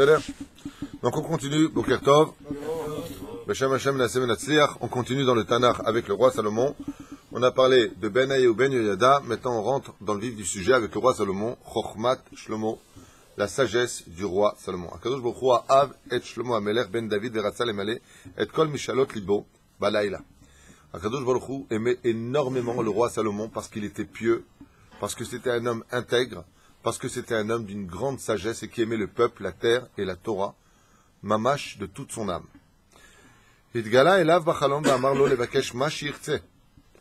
l'air. Donc on continue, Boker Tov. Beshem Hashem Nasem Natzliach. On continue dans le Tanakh avec le roi Salomon. On a parlé de Benaï ou Ben Yoyada. Maintenant on rentre dans le vif du sujet avec le roi Salomon. Chochmat Shlomo. La sagesse du roi Salomon. Akadosh Baruch Hu Av et Shlomo Amelech ben David veratza lemale et kol mishalot libo balayla. Akadosh Baruch Hu aimait énormément le roi Salomon parce qu'il était pieux, parce que c'était un homme intègre, parce que c'était un homme d'une grande sagesse et qui aimait le peuple, la terre et la Torah, mamash de toute son âme. Hitgala elav bachalom v'amar lo levakesh ma shi'irtze.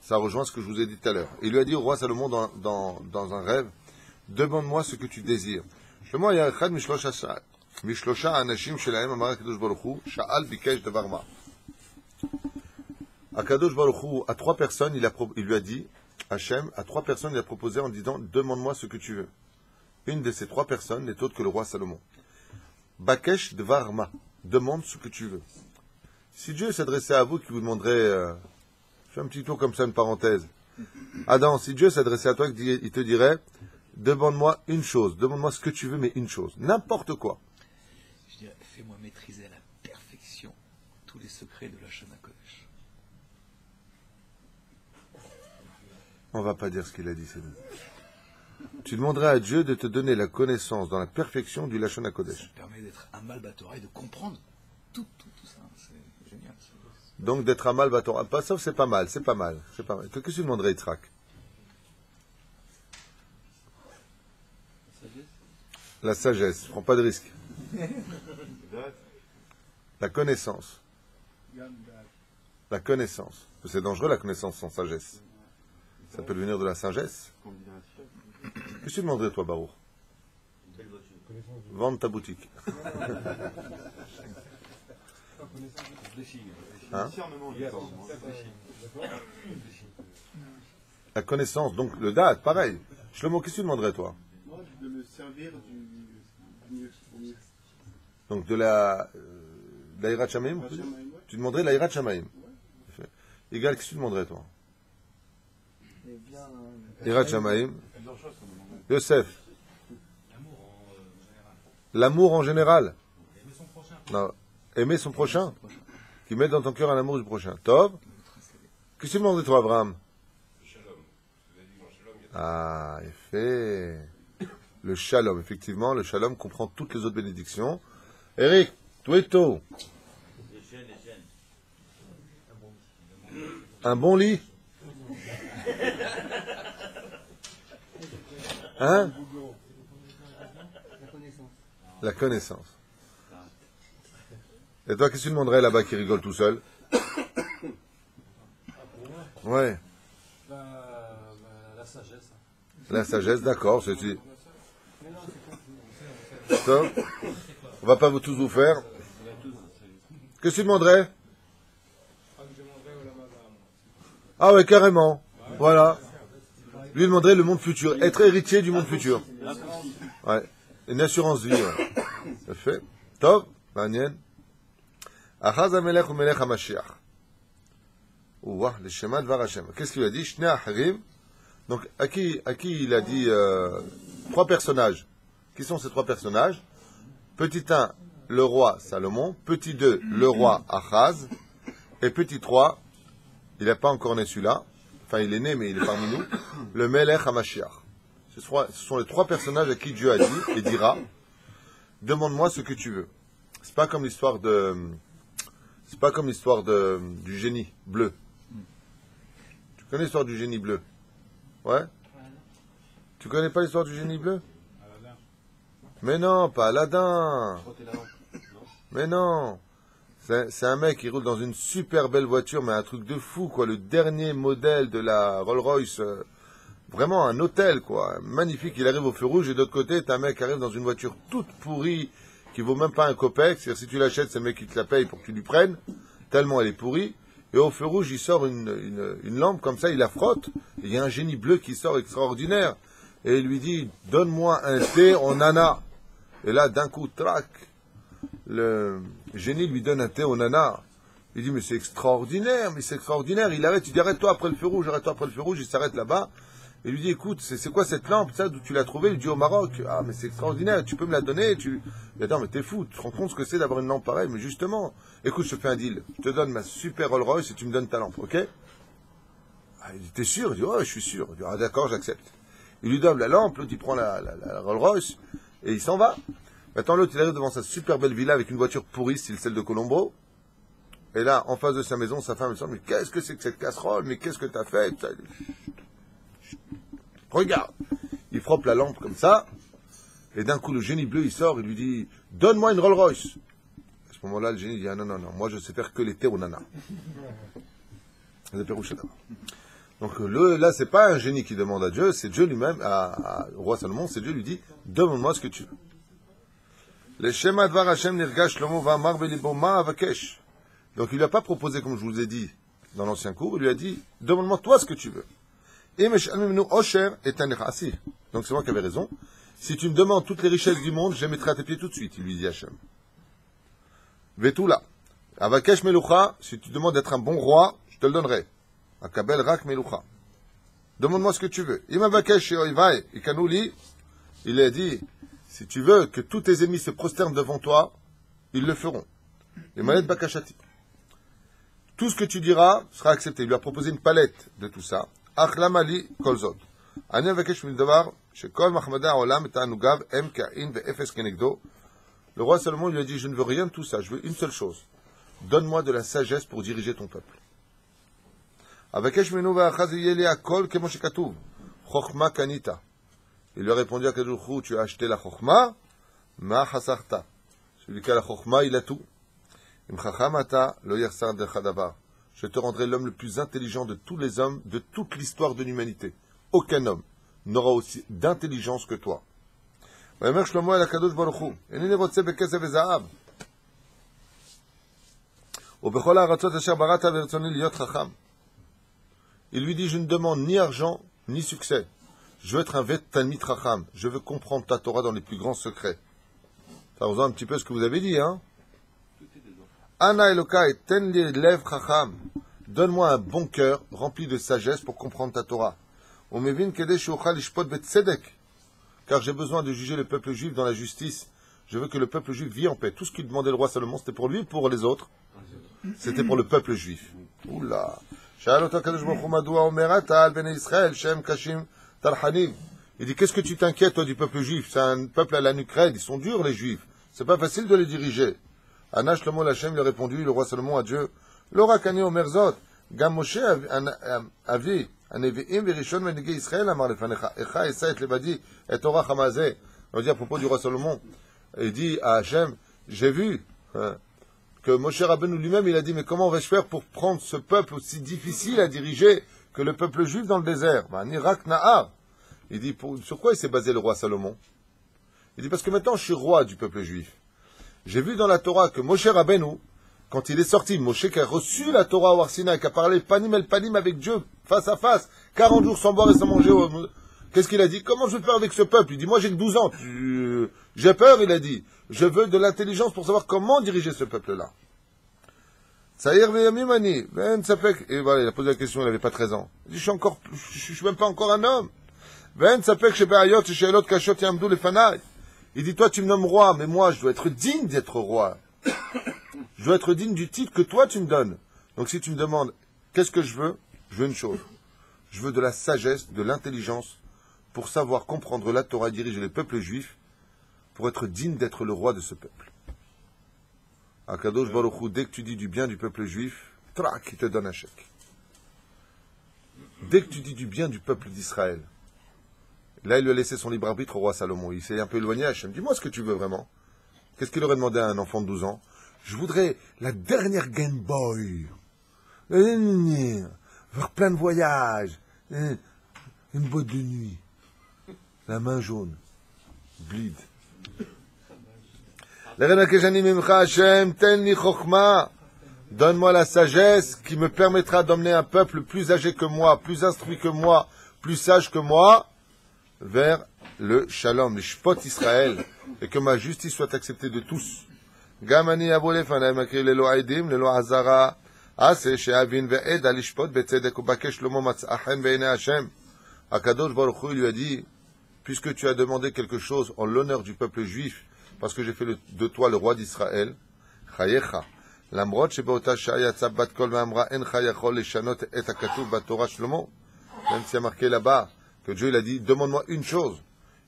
Ça rejoint ce que je vous ai dit tout à l'heure. Il lui a dit au roi Salomon dans un rêve, demande-moi ce que tu désires. שלמה היה אחד משלושה האנשים שלהם אמר הקדוש ברוך הוא, שאל ביקש דבר מה. הקדוש ברוך הוא, à trois personnes, il lui a dit, Hachem, à trois personnes, il a proposé en disant, demande-moi ce que tu veux. Une de ces trois personnes n'est autre que le roi Salomon. Bakesh dvar ma, demande ce que tu veux. Si Dieu s'adressait à vous, qui vous demanderait, je fais un petit tour comme ça, une parenthèse. Adam, si Dieu s'adressait à toi, il te dirait, demande-moi une chose, demande-moi ce que tu veux, mais une chose, n'importe quoi. Je dirais, fais-moi maîtriser à la perfection tous les secrets de la Shana Kodesh. On va pas dire ce qu'il a dit, c'est bon. Tu demanderais à Dieu de te donner la connaissance dans la perfection du Lashon HaKodesh. Ça permet d'être un mal Batora et de comprendre tout ça. C'est génial. Donc d'être un mal Batora. Pas sauf c'est pas mal, c'est pas mal. Qu'est-ce que tu demanderais, Yitzhak? La sagesse, prends pas de risque. La connaissance. La connaissance. C'est dangereux la connaissance sans sagesse. Ça peut devenir de la sagesse. Qu'est-ce que tu demanderais toi, Baruch? Vendre ta boutique. Hein? La connaissance, donc le date, pareil. Shlomo, qu'est-ce que tu demanderais toi? De me servir du mieux. Donc de la Hirat Shamaim, tu demanderais la Hirat Shamaim. Égal, qu'est-ce que tu demanderais toi? Hirat Shamaim. Yosef. L'amour en général. Non. Aimer son prochain. Qui met dans ton cœur un amour du prochain. Tov. Qu'est-ce que tu demanderais toi, Abraham? Ah, effet. Le shalom, effectivement, le shalom comprend toutes les autres bénédictions. Eric, Toueto. Un bon lit. Hein? La connaissance. Et toi, qu'est-ce que tu demanderais là-bas qui rigole tout seul? Ouais. La sagesse. La sagesse, d'accord, c'est... Stop. On va pas tous vous faire. Qu'est-ce que tu demanderais? Ah ouais, carrément. Voilà. Lui demanderait le monde futur. Être héritier du monde futur. Ouais. Une assurance vie. Ouais. Ça fait. Top. Manien. Achaz Amelech ou Melech HaMashiach. Ouah, le Shema Dvar Hashem. Qu'est-ce qu'il a dit? Shnei Acharim. Donc, à qui il a dit trois personnages? Qui sont ces trois personnages? Petit 1, le roi Salomon. Petit 2, le roi Achaz. Et petit 3, il n'est pas encore né celui-là. Enfin, il est né, mais il est parmi nous. Le Melech HaMashiach. Ce sont les trois personnages à qui Dieu a dit et dira, demande-moi ce que tu veux. C'est pas comme l'histoire du génie bleu. Tu connais l'histoire du génie bleu? Ouais? Tu connais pas l'histoire du génie bleu? Mais non, pas Aladdin. Mais non. C'est un mec qui roule dans une super belle voiture, mais un truc de fou, quoi. Le dernier modèle de la Rolls-Royce. Vraiment un hôtel, quoi. Magnifique. Il arrive au feu rouge et d'autre côté, t'as un mec qui arrive dans une voiture toute pourrie, qui vaut même pas un copec. C'est-à-dire, si tu l'achètes, c'est le mec qui te la paye pour que tu lui prennes, tellement elle est pourrie. Et au feu rouge, il sort une lampe comme ça, il la frotte. Et il y a un génie bleu qui sort extraordinaire. Et il lui dit, donne-moi un thé en nana. Et là, d'un coup, trac, le génie lui donne un thé au nana. Il dit, mais c'est extraordinaire. Il arrête, il dit, arrête-toi après le feu rouge, il s'arrête là-bas. Il lui dit, écoute, c'est quoi cette lampe, ça, d'où tu l'as trouvée? Il lui dit, au Maroc. Ah, mais c'est extraordinaire, tu peux me la donner? Il dit, attends, mais t'es fou, tu te rends compte ce que c'est d'avoir une lampe pareille? Mais justement, écoute, je te fais un deal. Je te donne ma super Rolls Royce et tu me donnes ta lampe, ok? Ah, il dit, t'es sûr? Il dit, ouais, je suis sûr. Il dit, ah, d'accord, j'accepte. Il lui donne la lampe, l'autre, il prend la Rolls Royce et il s'en va. Maintenant, l'autre, il arrive devant sa super belle villa avec une voiture pourrie, style celle de Colombo. Et là, en face de sa maison, sa femme, elle dit, mais qu'est-ce que c'est que cette casserole? Mais qu'est-ce que t'as fait? Regarde, il frappe la lampe comme ça, et d'un coup le génie bleu il sort, il lui dit, donne-moi une Rolls Royce. À ce moment-là, le génie dit, ah non, moi je sais faire que les Terunana. Donc là, c'est pas un génie qui demande à Dieu, c'est Dieu lui-même, au roi Salomon, c'est Dieu lui dit, demande-moi ce que tu veux. Le Shema Dvar Hashem Nirgash Shlomo Va'amar Belibo Ma Avakesh. Donc il lui a pas proposé, comme je vous ai dit dans l'ancien cours, il lui a dit, demande-moi toi ce que tu veux. Donc c'est moi qui avais raison. Si tu me demandes toutes les richesses du monde, je les mettrai à tes pieds tout de suite, il lui dit Hachem. Vetula. Avakesh Melucha, si tu demandes d'être un bon roi, je te le donnerai. Akabel Rak Melucha. Demande-moi ce que tu veux. Im Avakesh Oivai, Ikanouli, il a dit, si tu veux que tous tes ennemis se prosternent devant toi, ils le feront. Les manettes Bakashati. Tout ce que tu diras sera accepté. Il lui a proposé une palette de tout ça. Achlamali kolzot. Ani avakesh min davar shekol mahmada olam et anugav em ka'in ve'efes kenegdo. Le roi Salomon lui a dit, je ne veux rien de tout ça, je veux une seule chose. Donne-moi de la sagesse pour diriger ton peuple. Avakesh minu ve'achaz yeli akol kemo shekatuv. Chochma kanita. Il lui a répondu à Kadosh, tu as acheté la chochma, ma hasarta. Celui qui a la chochma, il a tout. Im chachamata lo yersar decha davar. Je te rendrai l'homme le plus intelligent de tous les hommes, de toute l'histoire de l'humanité. Aucun homme n'aura aussi d'intelligence que toi. Il lui dit, je ne demande ni argent, ni succès. Je veux être un vet talmid chacham. Je veux comprendre ta Torah dans les plus grands secrets. Ça rejoint un petit peu ce que vous avez dit, hein? Ana Elokai, ten li lev chacham. Donne-moi un bon cœur rempli de sagesse pour comprendre ta Torah. Car j'ai besoin de juger le peuple juif dans la justice. Je veux que le peuple juif vive en paix. Tout ce qu'il demandait le roi Salomon, c'était pour lui ou pour les autres? C'était pour le peuple juif. Oula. Il dit, qu'est-ce que tu t'inquiètes, toi, du peuple juif? C'est un peuple à la nuque raide, ils sont durs, les juifs. C'est pas facile de les diriger. Ana Shlomo Lachem lui a répondu, le roi Salomon à Dieu, Lora Kani Omerzot, Gam Moshe Avi, Anevi'im Verishon Menege Israël, Amar Lefanecha, Echa Esa et Levadi, et Torah Hamazeh. On va dire à propos du roi Salomon, il dit à Hachem, j'ai vu que Moshe Rabbeinu lui-même, il a dit, mais comment vais-je faire pour prendre ce peuple aussi difficile à diriger que le peuple juif dans le désert? Nirak Nahar. Il dit, sur quoi il s'est basé le roi Salomon? Il dit, parce que maintenant je suis roi du peuple juif. J'ai vu dans la Torah que Moshe Rabbeinu, quand il est sorti, Moshe qui a reçu la Torah au Har Sinaï, qui a parlé panim el panim avec Dieu, face à face, 40 jours sans boire et sans manger, qu'est-ce qu'il a dit? Comment je vais faire avec ce peuple? Il dit, moi j'ai que 12 ans, j'ai peur, il a dit. Je veux de l'intelligence pour savoir comment diriger ce peuple-là. Saïr Veyamimani, Ben Sapek, et voilà, il a posé la question, il n'avait pas 13 ans. Il dit, je suis même pas encore un homme. Ben Sapek, Shebeayot, Sheelot, Kashot, Yamdou, Lefanai. Il dit, toi tu me nommes roi, mais moi je dois être digne d'être roi. Je dois être digne du titre que toi tu me donnes. Donc si tu me demandes, qu'est-ce que je veux une chose. Je veux de la sagesse, de l'intelligence, pour savoir comprendre la Torah et diriger le peuple juif, pour être digne d'être le roi de ce peuple. Akadosh Baruch Hu, dès que tu dis du bien du peuple juif, trac, il te donne un chèque. Dès que tu dis du bien du peuple d'Israël, là il lui a laissé son libre arbitre au roi Salomon. Il s'est un peu éloigné à Hachem. Dis-moi ce que tu veux vraiment. Qu'est-ce qu'il aurait demandé à un enfant de 12 ans? Je voudrais la dernière Game Boy. Faire plein de voyages. Une boîte de nuit. La main jaune. Bleed. Donne-moi la sagesse qui me permettra d'emmener un peuple plus âgé que moi, plus instruit que moi, plus sage que moi, vers le shalom, le shpot Israël, et que ma justice soit acceptée de tous. Gamani abolefana makri lelo aidim lelo azara ase sheavin ve'ed al shpot betzedek ubakesh lomo matzachen ve'ene Hashem Akadosh Baruch Hu lui a dit, puisque tu as demandé quelque chose en l'honneur du peuple juif, parce que j'ai fait de toi le roi d'Israël, Chayecha, l'amrot shebeota shayatza bat kol ve'amra en chayachol leshanot et hakatuv batorah Shlomo, même s'il y a marqué là-bas que Dieu il a dit, demande-moi une chose.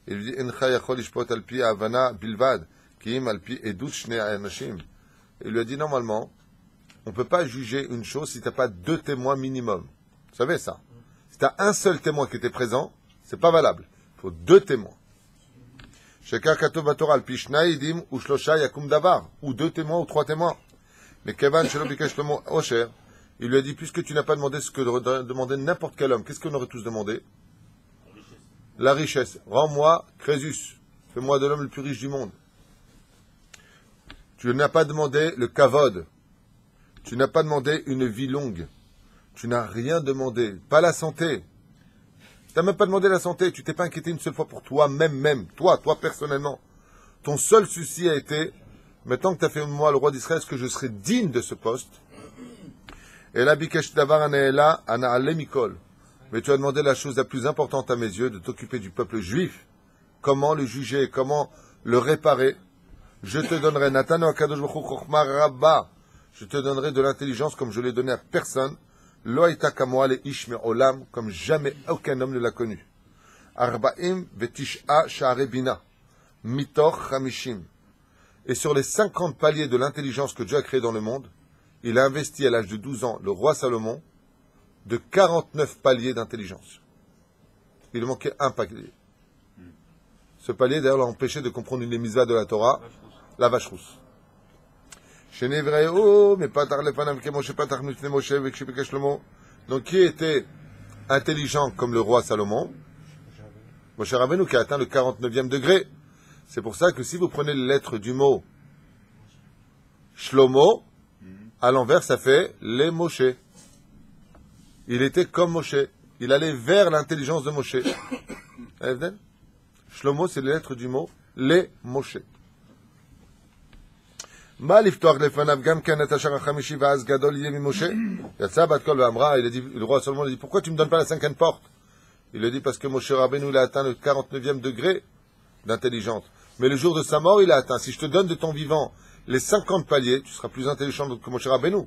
Il lui dit, en chayachol ishpot al pi havana bilvad, ki im al pi edut shnei anashim. Il lui a dit, normalement, on ne peut pas juger une chose si tu n'as pas 2 témoins minimum. Vous savez ça? Si tu as un seul témoin qui était présent, c'est pas valable. Il faut 2 témoins. Shekar Katov Batorah al Pishnai Idim ou Shlosha Yakum Davar, ou 2 témoins ou 3 témoins. Mais Kevan Shelo Bikesh Shlomo Osher, il lui a dit, puisque tu n'as pas demandé ce que demandait n'importe quel homme, qu'est-ce qu'on aurait tous demandé? La richesse. Rends-moi Crésus. Fais-moi de l'homme le plus riche du monde. Tu n'as pas demandé le kavod. Tu n'as pas demandé une vie longue. Tu n'as rien demandé. Pas la santé. Tu n'as même pas demandé la santé. Tu t'es pas inquiété une seule fois pour toi-même. Toi personnellement. Ton seul souci a été, maintenant que tu as fait de moi le roi d'Israël, est-ce que je serai digne de ce poste? Et là, Bikesh Davar Anaela, Anaale Mikol. Mais tu as demandé la chose la plus importante à mes yeux, de t'occuper du peuple juif. Comment le juger, comment le réparer. Je te donnerai, Natano Akadosh Baruch Hu Chochma Rabba. Je te donnerai de l'intelligence comme je l'ai donné à personne. Lo haïta kamoa le ish me'olam, comme jamais aucun homme ne l'a connu. Arba'im ve'tish'a sha'are bina, mitoch chamishim. Et sur les 50 paliers de l'intelligence que Dieu a créé dans le monde, il a investi à l'âge de 12 ans, le roi Salomon, de 49 paliers d'intelligence. Il lui manquait un palier. Ce palier, d'ailleurs, l'a empêché de comprendre une des mitzvahs de la Torah, la vache rousse. Donc, qui était intelligent comme le roi Salomon? Moshe Rabbeinu qui a atteint le 49e degré. C'est pour ça que si vous prenez les lettres du mot Shlomo, à l'envers, ça fait les Moshe. Il était comme Moshe. Il allait vers l'intelligence de Moshe. Shlomo, c'est les lettres du mot les Moshe. Il a dit, le roi Salomon a dit, pourquoi tu ne me donnes pas la 5e porte? Il a dit, parce que Moshe Rabbeinu, il a atteint le 49e degré d'intelligence. Mais le jour de sa mort, il a atteint. Si je te donne de ton vivant les 50 paliers, tu seras plus intelligent que Moshe Rabbeinu.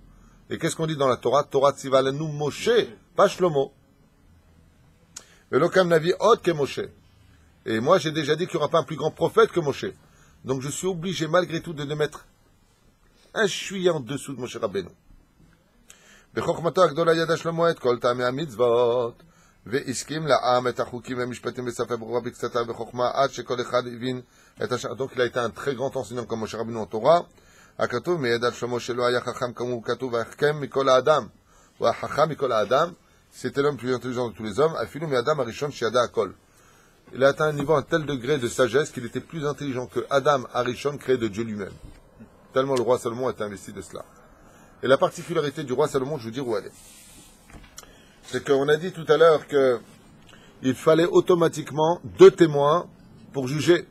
Et qu'est-ce qu'on dit dans la Torah? Torah tzivalenu Moshe, pas Shlomo. Velokam navi od que Moshe. Et moi, j'ai déjà dit qu'il n'y aura pas un plus grand prophète que Moshe. Donc je suis obligé, malgré tout, de mettre un chouïa en dessous de Moshe Rabbeinu. Bechokmato agdola yada Shlomo et kol ta'amei hamitzvot, ve'iskim la'am et hachukim ve'mishpatim ve'safei berurah b'ktsata bechokma ad shekol echad ivin et hashar. Donc il a été un très grand enseignant comme Moshe Rabbeinu en Torah. הכתוב מידע שלמה שלא היה חכם כמוהו, כתוב והחכם מכל האדם, ou החכם מכל האדם, c'était l'homme plus intelligent de tous les hommes, אפילו מאדם הראשון שידע הכל. Il a atteint un niveau, un tel degré de sagesse qu'il était plus intelligent que Adam Arishon créé de Dieu lui-même. Tellement le roi Salomon est investi de cela. Et la particularité du roi Salomon, je vous dire où elle est. C'est qu'on a dit tout à l'heure qu'il fallait automatiquement 2 témoins pour juger.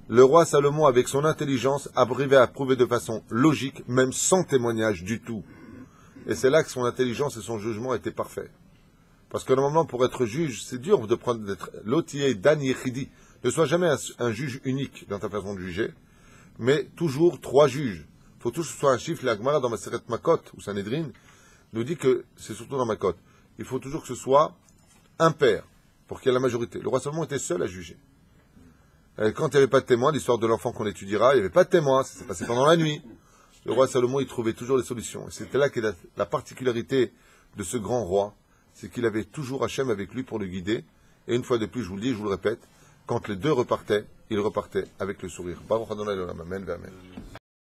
Le roi Salomon, avec son intelligence, arrivait à prouver de façon logique, même sans témoignage du tout. Et c'est là que son intelligence et son jugement étaient parfaits. Parce que normalement, pour être juge, c'est dur de prendre d'être l'otier dan yechidi. Ne sois jamais un juge unique dans ta façon de juger, mais toujours 3 juges. Il faut toujours que ce soit un chiffre. La Gemara dans Maseret Makot, ou Sanhedrin, nous dit que, c'est surtout dans Makot, il faut toujours que ce soit un père, pour qu'il y ait la majorité. Le roi Salomon était seul à juger. Quand il n'y avait pas de témoin, l'histoire de l'enfant qu'on étudiera, il n'y avait pas de témoin, ça s'est passé pendant la nuit. Le roi Salomon, il trouvait toujours les solutions. Et c'était là qu'est la particularité de ce grand roi, c'est qu'il avait toujours Hachem avec lui pour le guider. Et une fois de plus, je vous le dis, je vous le répète, quand les 2 repartaient, ils repartaient avec le sourire. Baruch Adonai Olam, amen, amen.